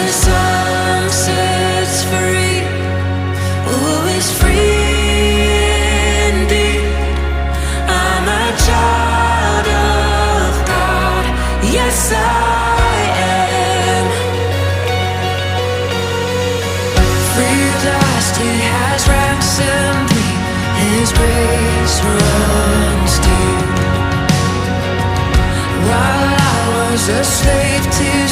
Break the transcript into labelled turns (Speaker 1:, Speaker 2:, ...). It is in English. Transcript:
Speaker 1: the sun sets free, oh, it's free indeed. I'm a child of God, yes I am. Free at last, He has ransomed me. His grace runs deep. While I was a slave to